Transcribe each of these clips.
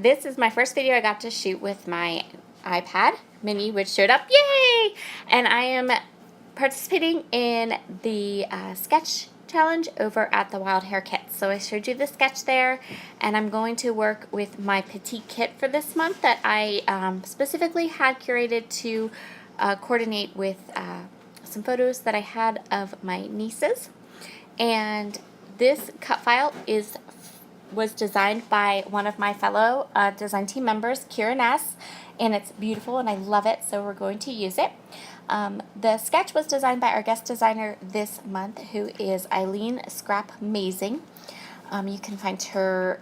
this is my first video I got to shoot with my iPad mini, which showed up, yay! And I am participating in the sketch challenge over at the Wild Hare Kits. So I showed you the sketch there, and I'm going to work with my petite kit for this month that I specifically had curated to coordinate with some photos that I had of my nieces. And this cut file was designed by one of my fellow design team members, curated, and it's beautiful and I love it, so we're going to use it. The sketch was designed by our guest designer this month, who is Eileen Scrap Mazing. You can find her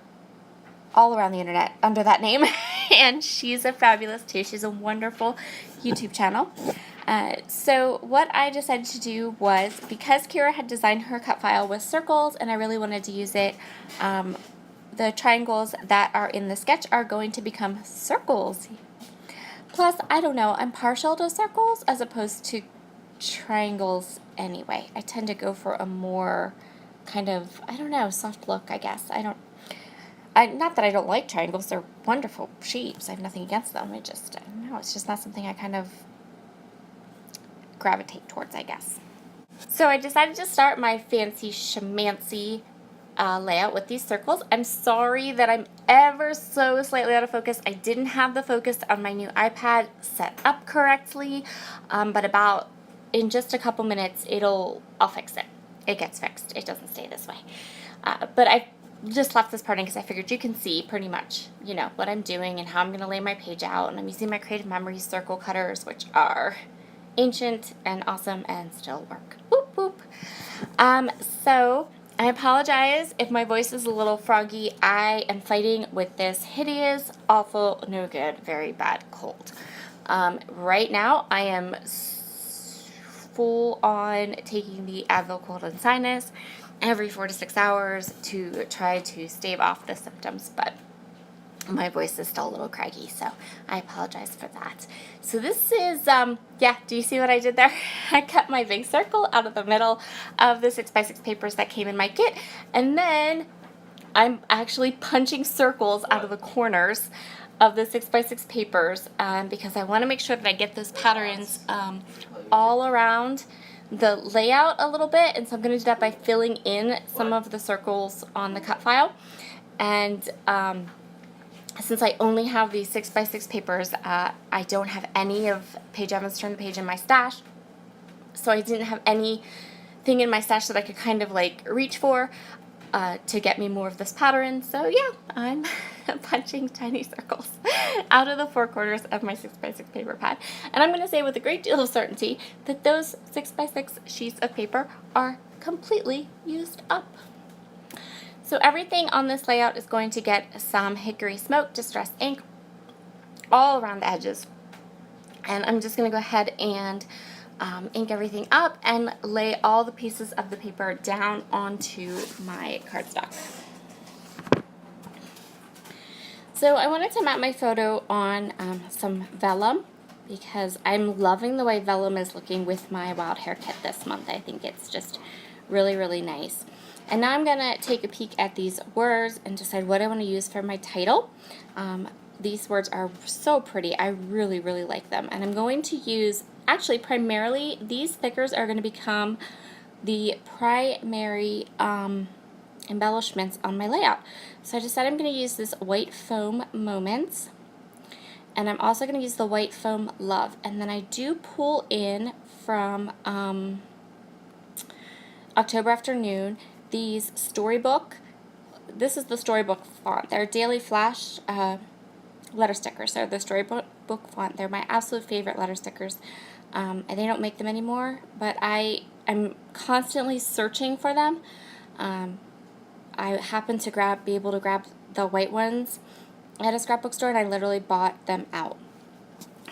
all around the internet under that name, and she's a fabulous too. She's a wonderful YouTube channel. So what I decided to do was, because Kira had designed her cut file with circles and I really wanted to use it, the triangles that are in the sketch are going to become circles. Plus, I don't know, I'm partial to circles as opposed to triangles anyway. I tend to go for a more kind of, I don't know, soft look, I guess. Not that I don't like triangles, they're wonderful shapes. I have nothing against them. I don't know, it's just not something I kind of gravitate towards, I guess. So I decided to start my fancy schmancy layout with these circles. I'm sorry that I'm ever so slightly out of focus. I didn't have the focus on my new iPad set up correctly, but in just a couple minutes I'll fix it. It gets fixed. It doesn't stay this way. But I just left this part in because I figured you can see pretty much, you know, what I'm doing and how I'm going to lay my page out. And I'm using my Creative Memories circle cutters, which are ancient and awesome and still work. Boop, boop. So I apologize if my voice is a little froggy. I am fighting with this hideous, awful, no good, very bad cold. Right now I am full on taking the Advil cold and sinus every 4 to 6 hours to try to stave off the symptoms, but my voice is still a little craggy, so I apologize for that. So this is, yeah, do you see what I did there? I cut my big circle out of the middle of the 6x6 papers that came in my kit, and then I'm actually punching circles out of the corners of the 6x6 papers because I want to make sure that I get those patterns all around the layout a little bit, and so I'm going to do that by filling in some of the circles on the cut file. And since I only have these 6x6 papers, I don't have any of Paige Evans Turn the Page in my stash, so I didn't have anything in my stash that I could kind of like reach for to get me more of this pattern. So yeah, I'm punching tiny circles out of the 4 corners of my 6x6 paper pad, and I'm going to say with a great deal of certainty that those 6x6 sheets of paper are completely used up. So everything on this layout is going to get some Hickory Smoke Distress ink all around the edges. And I'm just going to go ahead and ink everything up and lay all the pieces of the paper down onto my cardstock. So I wanted to mount my photo on some vellum because I'm loving the way vellum is looking with my Wild Hare Kit this month. I think it's just really, really nice. And now I'm going to take a peek at these words and decide what I want to use for my title. These words are so pretty. I really, really like them. And I'm going to use, actually primarily, these stickers are going to become the primary embellishments on my layout. So I decided I'm going to use this white foam Moments. And I'm also going to use the white foam Love. And then I do pull in from October Afternoon these Storybook. This is the Storybook font. They're Daily Flash letter stickers. They're the Storybook font. They're my absolute favorite letter stickers. And they don't make them anymore, but I am constantly searching for them. I happened to be able to grab the white ones at a scrapbook store, and I literally bought them out.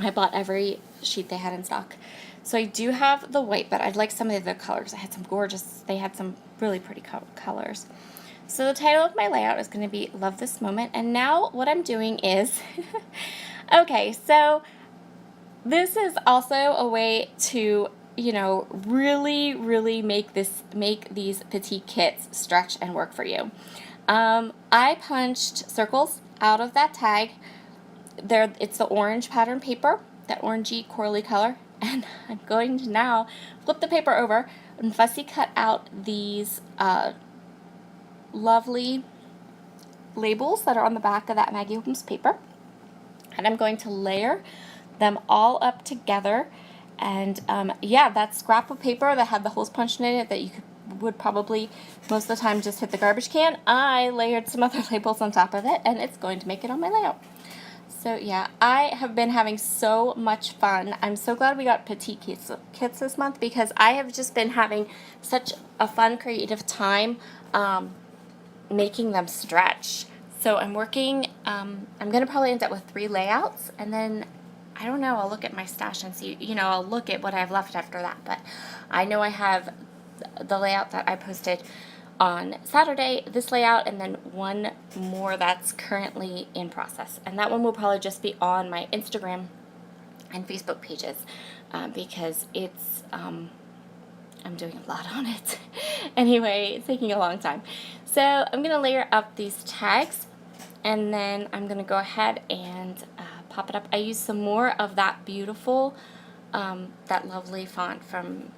I bought every sheet they had in stock. So I do have the white, but I'd like some of the colors. I had some they had some really pretty colors. So the title of my layout is going to be Love This Moment. And now what I'm doing is, okay, so this is also a way to, you know, really, really make these petite kits stretch and work for you. I punched circles out of that tag. There, it's the orange pattern paper, that orangey corally color, and I'm going to now flip the paper over and fussy cut out these lovely labels that are on the back of that Maggie Holmes paper, and I'm going to layer them all up together. And yeah, that scrap of paper that had the holes punched in it that you would probably most of the time just hit the garbage can, I layered some other labels on top of it, and it's going to make it on my layout. So yeah, I have been having so much fun. I'm so glad we got petite kits this month, because I have just been having such a fun creative time making them stretch. So I'm working, I'm going to probably end up with 3 layouts, and then I don't know, I'll look at my stash and see, I'll look at what I've left after that. But I know I have the layout that I posted on Saturday, this layout, and then one more that's currently in process. And that one will probably just be on my Instagram and Facebook pages, because it's, I'm doing a lot on it. Anyway, it's taking a long time. So I'm going to layer up these tags, and then I'm going to go ahead and pop it up. I used some more of that beautiful, that lovely font from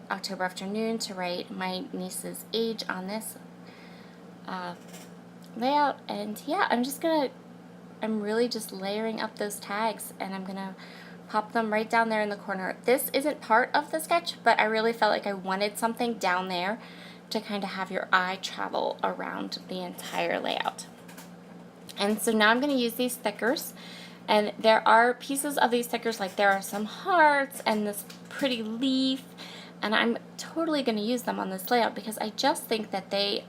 October Afternoon to write my niece's age on this layout. And yeah, I'm really just layering up those tags, and I'm gonna pop them right down there in the corner. This isn't part of the sketch, but I really felt like I wanted something down there to kind of have your eye travel around the entire layout. And so now I'm going to use these stickers, and there are pieces of these stickers, like there are some hearts and this pretty leaf, and I'm totally going to use them on this layout because I just think that they,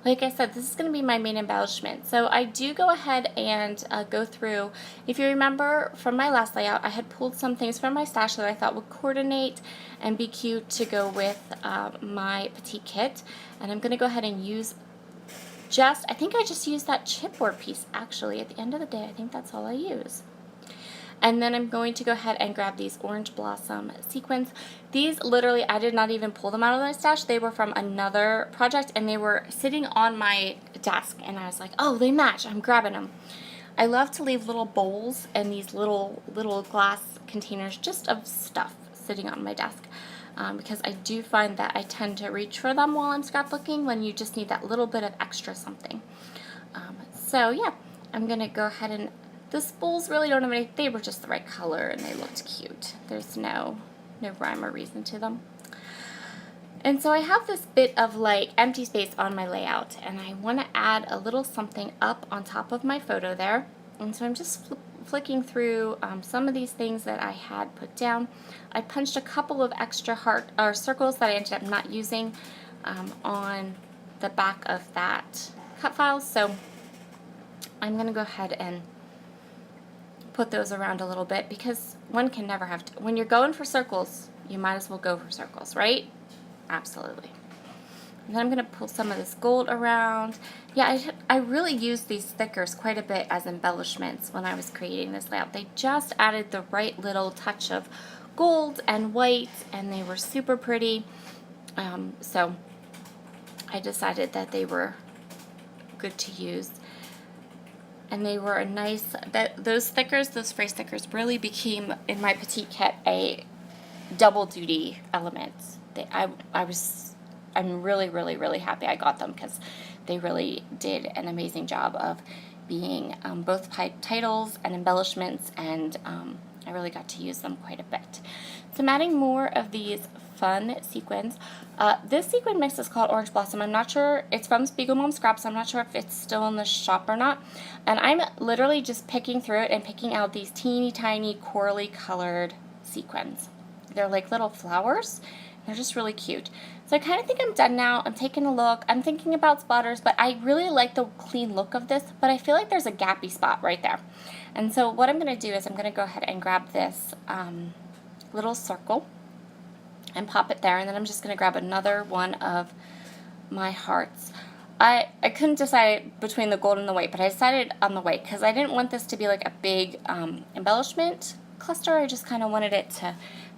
like I said, this is going to be my main embellishment. So I do go ahead and go through, if you remember from my last layout, I had pulled some things from my stash that I thought would coordinate and be cute to go with my petite kit, and I'm going to go ahead and use I think I just used that chipboard piece actually. At the end of the day, I think that's all I use. And then I'm going to go ahead and grab these orange blossom sequins. These literally, I did not even pull them out of my stash. They were from another project, and they were sitting on my desk, and I was like, oh, they match. I'm grabbing them. I love to leave little bowls and these little glass containers just of stuff sitting on my desk. Because I do find that I tend to reach for them while I'm scrapbooking when you just need that little bit of extra something. So yeah, I'm going to go ahead and, the spools really don't have any, they were just the right color and they looked cute. There's no rhyme or reason to them. And so I have this bit of like empty space on my layout, and I want to add a little something up on top of my photo there. And so I'm just flicking through some of these things that I had put down. I punched a couple of extra heart or circles that I ended up not using on the back of that cut file. So I'm going to go ahead and put those around a little bit, because one can never have to, when you're going for circles, you might as well go for circles, right? Absolutely. And then I'm going to pull some of this gold around. Yeah, I really used these stickers quite a bit as embellishments when I was creating this layout. They just added the right little touch of gold and white, and they were super pretty. So I decided that they were good to use. And they were a nice, those stickers, those spray stickers really became, in my petite kit, a double duty element. I'm really, really, really happy I got them, because they really did an amazing job of being both titles and embellishments, and I really got to use them quite a bit. So I'm adding more of these fun sequins. This sequin mix is called Orange Blossom. I'm not sure, it's from Spiegel Mom Scraps. I'm not sure if it's still in the shop or not. And I'm literally just picking through it and picking out these teeny tiny corally colored sequins. They're like little flowers. They're just really cute. So I kind of think I'm done now. I'm taking a look. I'm thinking about spotters, but I really like the clean look of this, but I feel like there's a gappy spot right there. And so what I'm going to do is I'm going to go ahead and grab this little circle and pop it there, and then I'm just going to grab another one of my hearts. I couldn't decide between the gold and the white, but I decided on the white because I didn't want this to be like a big embellishment cluster. I just kind of wanted it to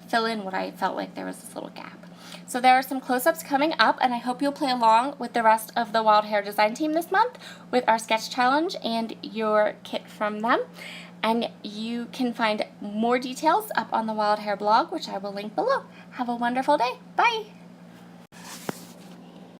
fill in what I felt like there was this little gap. So there are some close-ups coming up, and I hope you'll play along with the rest of the Wild Hare design team this month with our sketch challenge and your kit from them. And you can find more details up on the Wild Hare blog, which I will link below. Have a wonderful day. Bye!